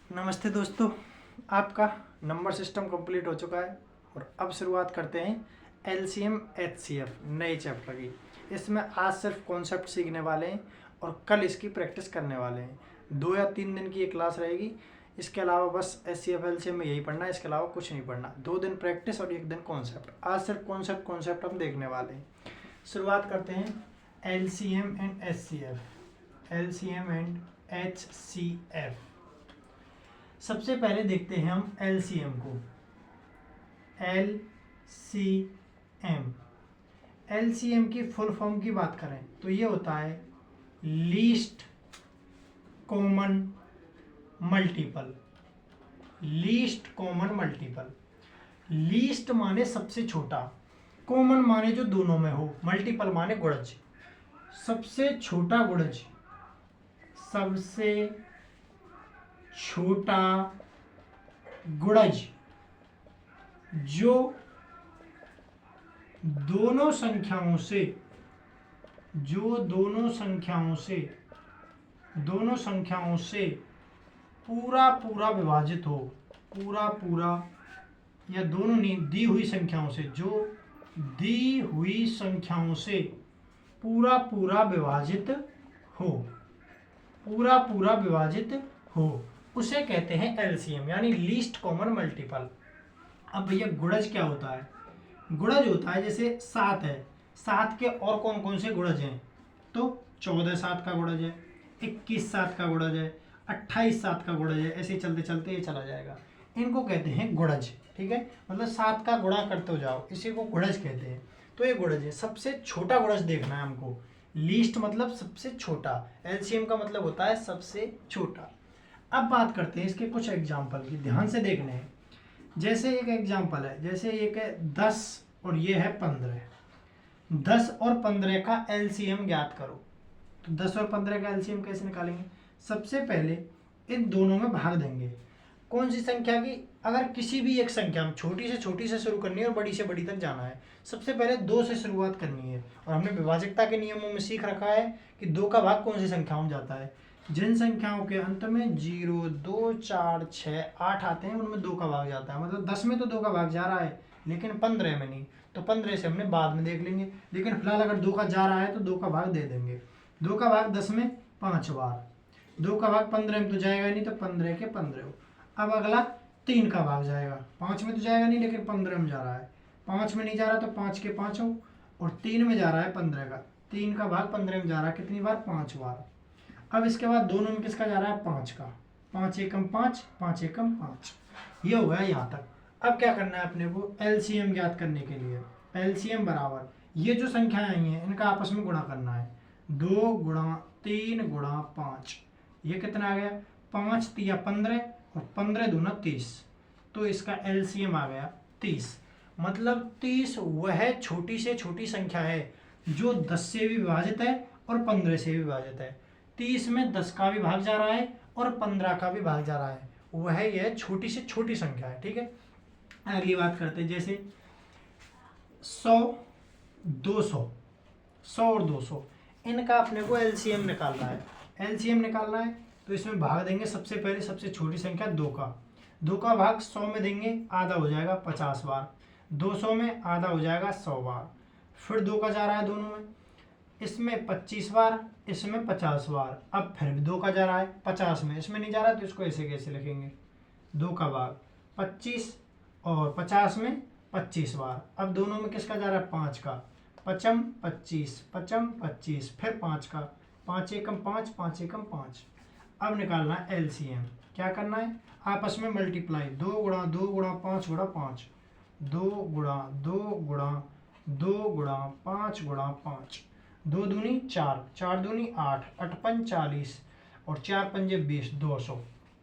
नमस्ते दोस्तों, आपका नंबर सिस्टम कंप्लीट हो चुका है और अब शुरुआत करते हैं एलसीएम एचसीएफ नए चैप्टर की। इसमें आज सिर्फ कॉन्सेप्ट सीखने वाले हैं और कल इसकी प्रैक्टिस करने वाले हैं। 2 या 3 दिन की ये क्लास रहेगी। इसके अलावा बस एचसीएफ एलसीएम में यही पढ़ना है, इसके अलावा कुछ नहीं पढ़ना। 2 दिन प्रैक्टिस और 1 दिन कॉन्सेप्ट। आज सिर्फ कॉन्सेप्ट हम देखने वाले हैं। शुरुआत करते हैं LCM and HCF. LCM and HCF. सबसे पहले देखते हैं हम एलसीएम को। एलसीएम एलसीएम की फुल फॉर्म की बात करें तो ये होता है least common multiple. Least common multiple. Least माने सबसे छोटा, कॉमन माने जो दोनों में हो, मल्टीपल माने गुणज। सबसे छोटा गुणज, सबसे छोटा गुणज जो दोनों संख्याओं से पूरा पूरा विभाजित हो। पूरा या दोनों नहीं, दी हुई संख्याओं से, जो दी हुई संख्याओं से पूरा पूरा विभाजित हो, उसे कहते हैं एलसीएम, यानी लीस्ट कॉमन मल्टीपल। अब भैया गुणज क्या होता है? गुणज होता है जैसे 7 है, 7 के और कौन कौन से गुणज हैं? तो 14 7 का गुणज है, 21 7 का गुणज है, 28 7 का गुणज है। ऐसे चलते चलते ये चला जाएगा। इनको कहते हैं गुणज। ठीक है, मतलब 7 का गुणा करते हो जाओ, इसी को गुणज कहते हैं। तो ये गुणज है। सबसे छोटा गुणज देखना है हमको। लीस्ट मतलब सबसे छोटा, एलसीएम का मतलब होता है सबसे छोटा। अब बात करते हैं इसके कुछ एग्जाम्पल की, ध्यान से देखने हैं। जैसे एक एग्जाम्पल है, जैसे एक है 10 और ये है 15। 10 और 15 का एलसीएम ज्ञात करो। तो 10 और 15 का एलसीएम कैसे निकालेंगे? सबसे पहले इन दोनों में भाग देंगे। कौन सी संख्या की? अगर किसी भी एक संख्या में छोटी से शुरू करनी है और बड़ी से बड़ी तक जाना है, सबसे पहले 2 से शुरुआत करनी है। और हमने विभाजकता के नियमों में सीख रखा है कि 2 का भाग कौन सी संख्याओं में जाता है। जिन संख्याओं के अंत में 0 2 4 6 8 आते हैं उनमें 2 का भाग जाता है। मतलब 10 में तो 2 का भाग जा रहा है, लेकिन 15 में नहीं। तो 15 से हमने बाद में देख लेंगे, लेकिन फिलहाल अगर 2 का जा रहा है तो 2 का भाग दे देंगे। 2 का भाग 10 में 5 बार, 2 का भाग 15 में तो जाएगा नहीं, तो 15 के 15। अब अगला 3 का भाग जाएगा, 5 में तो जाएगा नहीं, लेकिन 15 में जा रहा है। 5 में नहीं जा रहा तो 5 के 5 और 3 में जा रहा है 15 का। 3 का भाग 15 में जा रहा है कितनी बार? 5 बार। अब इसके बाद दोनों में किसका जा रहा है? 5 का। 5 एकम 5, 5 एकम 5। ये हो गया यहाँ तक। अब क्या करना है अपने को? एलसीएम ज्ञात करने के लिए एलसीएम बराबर ये जो संख्याएं आई हैं इनका आपस में गुणा करना है। 2 गुणा 3 गुणा 5, ये कितना आ गया? 5 तिया 15 और 15 दूना 30। तो इसका एलसीएम आ गया 30। मतलब 30 वह छोटी से छोटी संख्या है जो 10 से भी विभाजित है और 15 से भी विभाजित है। 30 में 10 का भी भाग जा रहा है और 15 का भी भाग जा रहा है, वह यह छोटी से छोटी संख्या है। ठीक है, अगली बात करते हैं। जैसे 100 200, 100 और 200, इनका अपने को एलसीएम निकालना है। एलसीएम निकालना है तो इसमें भाग देंगे सबसे पहले सबसे छोटी संख्या 2 का। 2 का भाग 100 में देंगे, आधा हो जाएगा 50 बार। 200 में आधा हो जाएगा 100 बार। फिर 2 का जा रहा है दोनों में, इसमें 25 बार, इसमें 50 बार। अब फिर भी 2 का जा रहा है 50 में, इसमें नहीं जा रहा तो इसको ऐसे कैसे लिखेंगे? 2 का भाग 25 और 50 में 25 बार। अब दोनों में किसका जा रहा है? 5 का। 5 25, 5 25, फिर 5 का। 5 एकम 5, 5 एकम 5। अब निकालना है एलसीएम। क्या करना है? आपस में मल्टीप्लाई। 2 गुणा 2 गुणा 5 गुणा 5, 2 गुणा 2 गुणा 2 गुणा 5 गुणा 5। 2 दूनी 4, 4 दूनी 8, 8 पंच 40 और 4 पंजे 20, 200।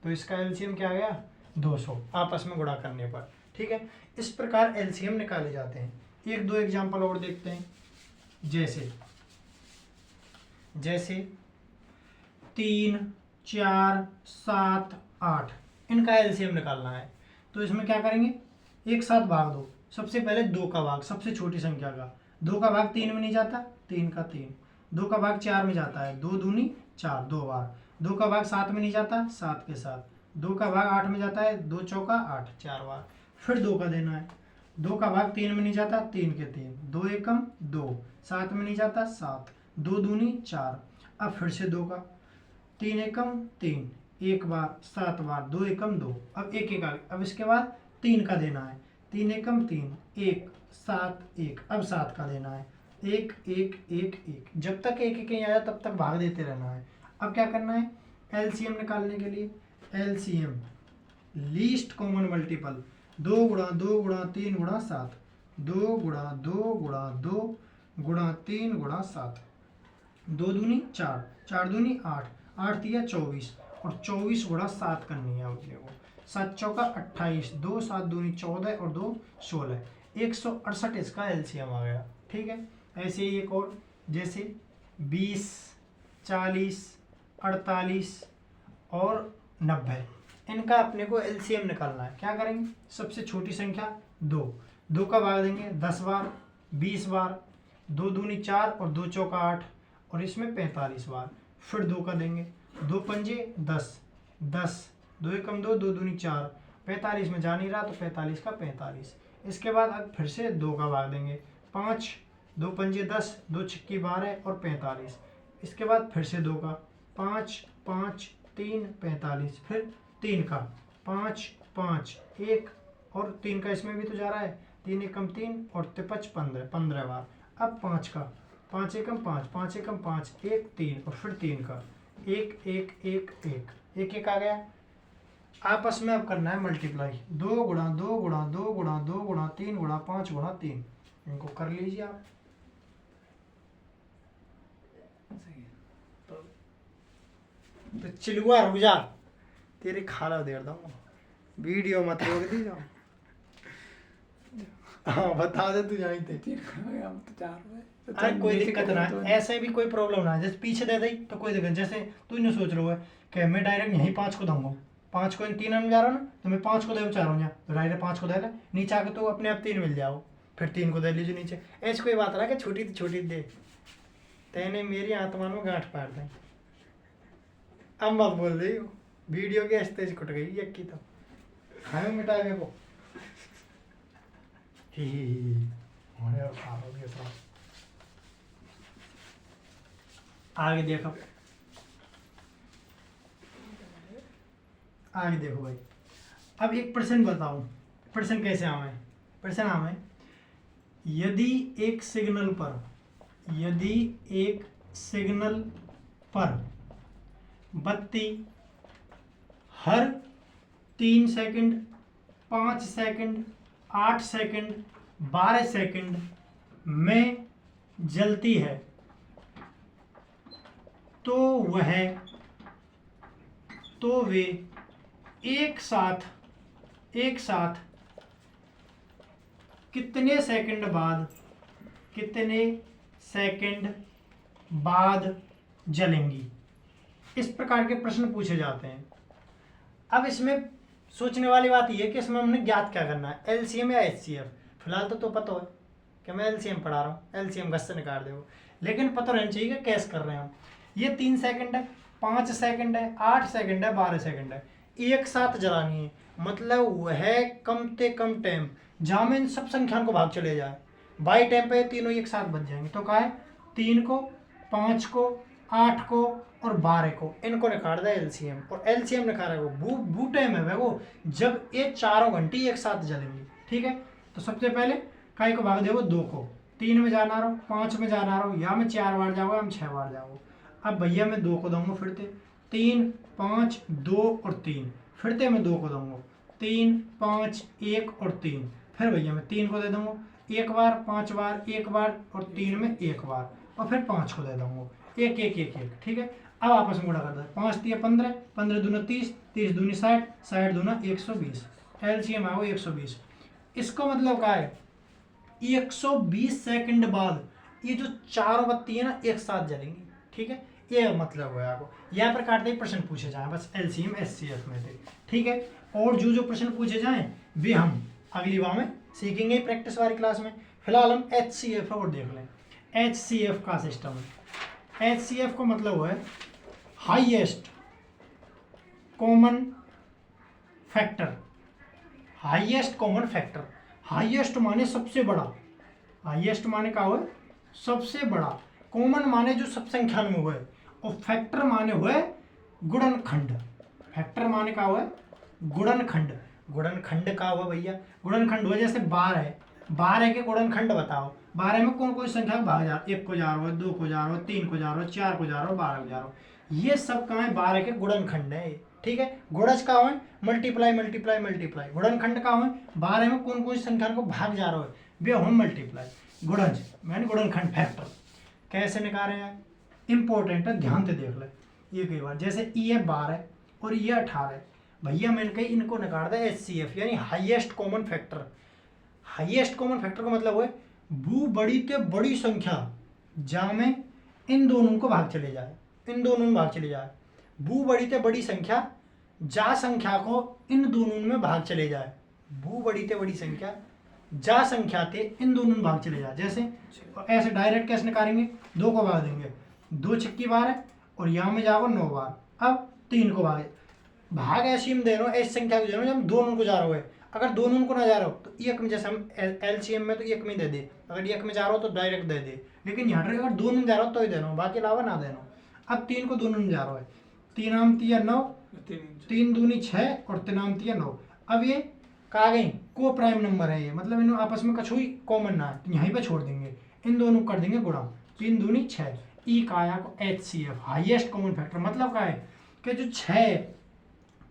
तो इसका एलसीएम क्या आ गया? 200 आपस में गुणा करने पर। ठीक है, इस प्रकार एलसीएम निकाले जाते हैं। 1-2 एग्जाम्पल और देखते हैं। जैसे 3 4 7 8, इनका एलसीएम निकालना है। तो इसमें क्या करेंगे? एक साथ भाग दो। सबसे पहले 2 का भाग सबसे छोटी संख्या का। 2 का भाग 3 में नहीं जाता, 3 का 3। 2 का भाग 4 में जाता है, 2 दूनी 4, 2 बार। 2 का भाग 7 में नहीं जाता, 7 के 7। 2 का भाग 8 में जाता है, 2 चौका 8, 4 बार। फिर 2 का देना है, 2 का भाग 3 में नहीं जाता, 3 के 3, 2 एकम 2, 7 में नहीं जाता 7, 2 दूनी 4। अब फिर से 2 का, 3 एकम 3, 1 बार 7 बार, 2 एकम 2, अब 1 1 आ गया। अब इसके बाद 3 का देना है, 3 एकम 3, 1 7 1, अब 7 का देना है, 1 1 1 1, जब तक 1 1 नहीं आया तब तक भाग देते रहना है। अब क्या करना है, एलसीएम निकालने के लिए, एलसीएम लीस्ट कॉमन मल्टीपल, 2 गुणा 2 गुणा 3 गुणा 7, 2 गुणा 2 गुणा 2 गुणा 3 गुणा 7, 2 दूनी 4, 4 दूनी 8, 8 दिया 24, और 24 गुणा 7 करनी है अपने को, 7 चौका 28, 2 7 दूनी 14 और 2 16, 168 इसका एलसीएम आ गया। ठीक है, ऐसे ही एक और, जैसे 20 40 48 और 90, इनका अपने को एलसीएम निकालना है। क्या करेंगे, सबसे छोटी संख्या 2, 2 का भाग देंगे 10 बार, 20 बार, 2 दूनी 4 और 2 चौका 8, और इसमें 45 बार। फिर 2 का देंगे, 2 पंजे 10, 10, 2 एकम 2, 2 दूनी 4, 45 में जा नहीं रहा तो 45 का 45। इसके बाद अब फिर से 2 का भाग देंगे, 5, 2 पंजे 10, 2 छिक्की 12 और 45। इसके बाद फिर से 2 का, 5 5 3 45, फिर 3 का, 5 5 1 और 3 का इसमें भी तो जा रहा है, 3 एकम 3 और 5 15, 15 बार। अब 5 का, 5 एकम 5, 5 एकम 5, 1 3 और फिर 3 का, 1 1 1 1, 1 1 आ गया। आपस में अब करना है मल्टीप्लाई, 2 गुणा 2 गुणा 2 गुणा 2 गुणा 3 गुणा 5 गुणा 3, इनको कर लीजिए आप। तो चिलुआ रुक जा, तेरे खाला दे दूँ, वीडियो मत रोक दी जाओ। हाँ बता दे तू यहीं थे। अरे कोई दिक्कत ना है, ऐसे भी कोई प्रॉब्लम ना है, जैसे पीछे दे दी तो कोई दिक्कत, जैसे तू नहीं सोच रहा है कि मैं डायरेक्ट यहीं 5 को दूंगा, 5 को इन 3 में जा रहा हूँ ना, तो मैं 5 को दे चाह रहा हूँ, तो डायरेक्ट 5 को दे ले, नीचे आके तो अपने आप 3 मिल जाओ, फिर 3 को दे लीजिए नीचे। ऐसी कोई बात ना कि छोटी तो छोटी दे, तेने मेरी आत्मा में गांठ पाड़ दें। अब मत बोल रही हो, वीडियो की स्टेज कट गई एक की, तो हमें मिटा मेरे को आगे देखो, आगे देखो भाई। अब एक प्रश्न बताओ, प्रश्न कैसे आवे, प्रश्न आवे, यदि एक सिग्नल पर बत्ती हर 3 सेकंड, 5 सेकंड, 8 सेकंड, 12 सेकंड में जलती है, तो वे एक साथ कितने सेकंड बाद जलेंगी। इस प्रकार के प्रश्न पूछे जाते हैं। अब इसमें सोचने वाली बात यह है कि इसमें हमने ज्ञात क्या करना है, एलसीएम या एचसीएफ। फिलहाल तो पता है कि मैं एलसीएम पढ़ा रहा हूँ, एलसीएम घस से निकाल दो, लेकिन पता रहना चाहिए कि कैसे कर रहे हैं हम। ये 3 सेकंड है, 5 सेकंड है, 8 सेकंड है, 12 सेकंड है, एक साथ जलानी है। मतलब वह कम से कम टाइम जहाँ में इन सब संख्याओं को भाग चले जाए, बाई टाइम पे तीनों एक साथ बच जाएंगे। तो कहा है 3 को, 5 को, 8 को और 12 को, इनको निकाल दे एलसीएम। और एलसीएम निकाला वो वो टाइम है वो जब ये चारों घंटे एक साथ जलेंगी। ठीक है, तो सबसे पहले काय को भाग देवो 2 को, 3 में जाना रहो, 5 में जाना रहो, या मैं 4 बार जाऊँगा या मैं 6 बार जाऊँगा। अब भैया मैं 2 को दूंगा, फिर 3 5 2 और 3, फिर मैं 2 को दूंगा, 3 5 1 और 3, फिर भैया मैं 3 को दे दूंगा 1 बार, 5 बार, 1 बार और 3 में 1 बार, और फिर 5 को दे दूंगा 1 1 1 1। ठीक है, अब आपस में गुणा कर दे, 5 दिया 15, 15 दूना 30, 30 दूनी 60, 60 दूना 120, एलसीएम आओ 120। इसको मतलब क्या है, 120 सेकंड बाद ये जो चारों बत्ती है ना एक साथ जलेंगी। ठीक है, ये मतलब है आपको यहाँ पर काटते ही प्रश्न पूछे जाए, बस एलसीएम एचसीएफ में थे। ठीक है, और जो प्रश्न पूछे जाएं वे हम अगली बार में सीखेंगे प्रैक्टिस वाली क्लास में। फिलहाल हम एचसीएफ और देख लें। एचसीएफ का सिस्टम है, एचसीएफ को मतलब है highest common factor, highest common factor. Highest माने सबसे बड़ा, हाईएस्ट माने का हुआ सबसे बड़ा, कॉमन माने जो सब संख्या में हुए, और फैक्टर माने हुए गुणनखंड। फैक्टर माने का हुआ गुणनखंड। गुणनखंड का हुआ भैया, गुणनखंड हुआ जैसे 12 है, 12 के गुणनखंड बताओ। 12 में कौन कौन सी संख्या भाग जा, 1 को जा रहा हो, 2 को जा रहा हो, 3 को जा रहा हो, 4 को जा रहा हो, 12 को जा रहा हो, ये सब कहाँ है, 12 के गुणनखंड है। ठीक है, गुणज का है मल्टीप्लाई मल्टीप्लाई मल्टीप्लाई, गुणनखंड का है 12 में कौन कौन सी संख्या को भाग जा रहा है, वे हम मल्टीप्लाई। गुणज मैंने गुणनखंड फैक्टर कैसे निकाले हैं, इंपॉर्टेंट है, ध्यान से देख ले। ये कई बार जैसे ये 12 और ये 18 है भैया, मैंने कही इनको निकाल दिया HCF यानी highest common factor. Highest common factor का मतलब है बू बड़ी ते बड़ी संख्या जा में इन दोनों को भाग चले जाए, इन दोनों में भाग चले जाए। बू बड़ी ते बड़ी संख्या जा संख्या को इन दोनों में भाग चले जाए, बू बड़ी ते बड़ी संख्या जा संख्या थे इन दोनों में भाग चले जाए। जैसे ऐसे डायरेक्ट कैसे निकालेंगे, 2 को भाग देंगे, 2 छक्की 12 और यहाँ में जाओ 9 बार, अब 3 को भाग ऐसी हम दे रहे हो, ऐसी संख्या को दे रहे हो जब दोनों को जा रहा है। अगर दोनों को ना जा रहा हो तो एक में, जैसे हम LCM में तो एक में दे दे, अगर एक में जा रहा हो तो डायरेक्ट दे दे, लेकिन यहाँ पर अगर दोनों में जा रहा हो तो ही देना, बाकी अलावा ना देना। अब 3 को दोनों में जा रहा है, 3 आम 3 9, 3 दूनी 6 और 3 आम 3 9। अब ये कहा गई को प्राइम नंबर है, ये मतलब इन आपस में कछु ही कॉमन ना है, तो यहीं पे छोड़ देंगे, इन दोनों कर देंगे गुणा, 3 दूनी 6। ई का आया को HCF हाईएस्ट कॉमन फैक्टर, मतलब का है कि जो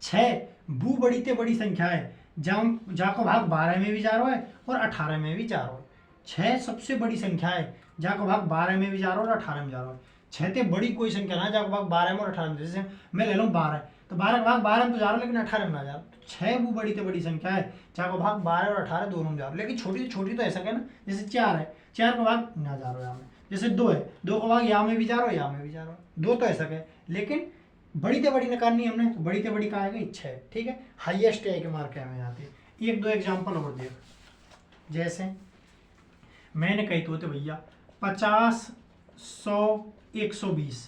6 बू बड़ी ते बड़ी संख्या है, जाको भाग 12 में भी जा रहा है और 18 में भी जा रहा है। 6 सबसे बड़ी संख्या है, जाको भाग 12 में भी जा रहा है और 18 में जा रहा है। 6 ते बड़ी कोई संख्या ना जाको भाग 12 में और 18 में, जैसे मैं ले लूँ 12, तो 12 का भाग 12 में तो जा रहा है लेकिन 18 में ना जा रहा। 6 वो बड़ी ते बड़ी संख्या है, जाको भाग 12 और 18 दोनों में जा रहा है, लेकिन छोटी छोटी तो ऐसा क्या ना, जैसे 4 है, 4 का भाग ना जा रहा है यहाँ में, जैसे 2 है, 2 का भाग यहाँ में भी जा रहा है, यहाँ में भी जा रहा है, 2 तो ऐसा है, लेकिन बड़ी ते बड़ी निकालनी हमने, तो बड़ी ते बड़ी का आएगा 6। ठीक है, हाईएस्ट के मार्क है हमें यहाँ पे। एक दो एग्जाम्पल और देख, जैसे मैंने कही तो भैया 50 100 120,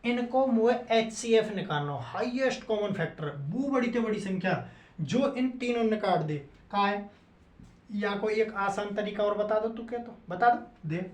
इनको मुझे HCF निकालना हो, हाईएस्ट कॉमन फैक्टर, बू बड़ी ते बड़ी संख्या जो इन तीनों ने काट दे का है। या कोई एक आसान तरीका और बता दो, तू क्या तो बता दो दे।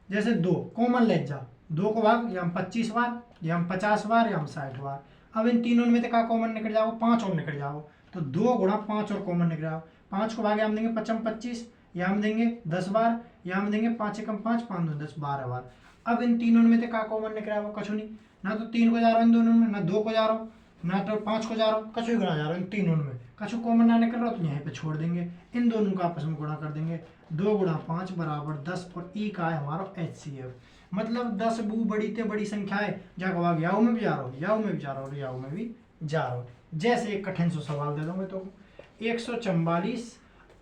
जैसे 2 कॉमन ले जा, 2 को भाग या हम 25 बार या हम 50 बार या हम 60 बार। अब इन तीनों में तो का कॉमन निकल जाओ, 5 और निकल जाओ, तो 2 गुणा 5 और कॉमन निकल जाओ। 5 को भागे हम देंगे 5 25, या हम देंगे 10 बार, या हम देंगे 5 एकम 5 5 2 10 12 बार। अब इन तीनों में तो का कॉमन निकल जाओ, कछु नहीं, ना तो 3 को जा रहा हूँ इन दोनों में, ना 2 को जा रहा हूँ, ना तो 5 को जा रहा हूँ, कछु ही गुणा जा रहा हूँ इन तीनों में, कछु कॉमन ना निकल रहा तो यहीं पे छोड़ देंगे, इन दोनों का आपस में गुणा कर देंगे। 2 गुणा 5 बराबर 10, और ई का है हमारा HCF, मतलब 10 बू बड़ी ते बड़ी संख्या है, जाको भाग याऊ में भी जा रहा हो, याऊ में भी जा रहा हो, याऊ में भी जा रहा हो। जैसे एक कठिन सा सवाल दे दूंगा तो 144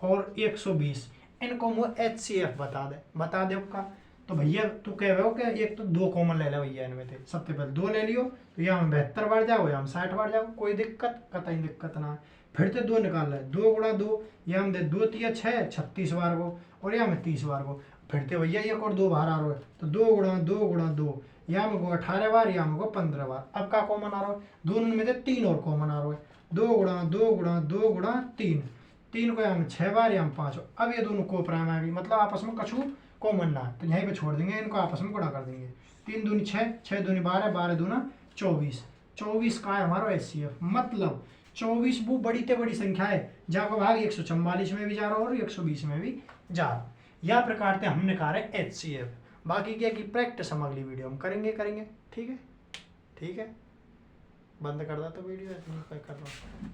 और 120, इनको मुझे HCF बता दे का। तो भैया तू कह रहे हो कि एक तो 2 कॉमन ले लो भैया, इनमें थे सबसे पहले 2 ले लियो, तो यहाँ में 72 बार जाओ, यहाँ में 60 बार जाओ, कोई दिक्कत कतई दिक्कत ना है। फिर तो 2 निकाल रहे, 2 गुणा 2, यहाँ में 2 3 6 36 बार को, और यहाँ में 30 बार को। फिर तो भैया एक और 2 बाहर आ रहा है, तो 2 गुणा 2 गुणा 2, यहाँ में को 18 बार, यहाँ में को 15 बार। अब का कॉमन आ रहा है, दोनों में से 3 और कॉमन आ रहा है, 2 गुणा 2 गुणा 2 गुणा 3, 3 को यहाँ में 6 बार, यहाँ में 5। अब ये दोनों को प्राइम आ गई, मतलब आपस में कछु कॉमन ना है, तो यहीं पे छोड़ देंगे, इनको आपस में गुणा कर देंगे। 3 दूनी 6, 6 दूनी 12, 12 दूना 24, 24 का है हमारा HCF, मतलब 24 वो बड़ी ते बड़ी संख्या है, जाको भाग 144 में भी जा रहा हो और 120 में भी जा रहा। या प्रकार से हम निकाल रहे HCF। बाकी क्या की प्रैक्टिस हम अगली वीडियो हम करेंगे। ठीक है, बंद कर दो तो वीडियो कर रहा हूँ।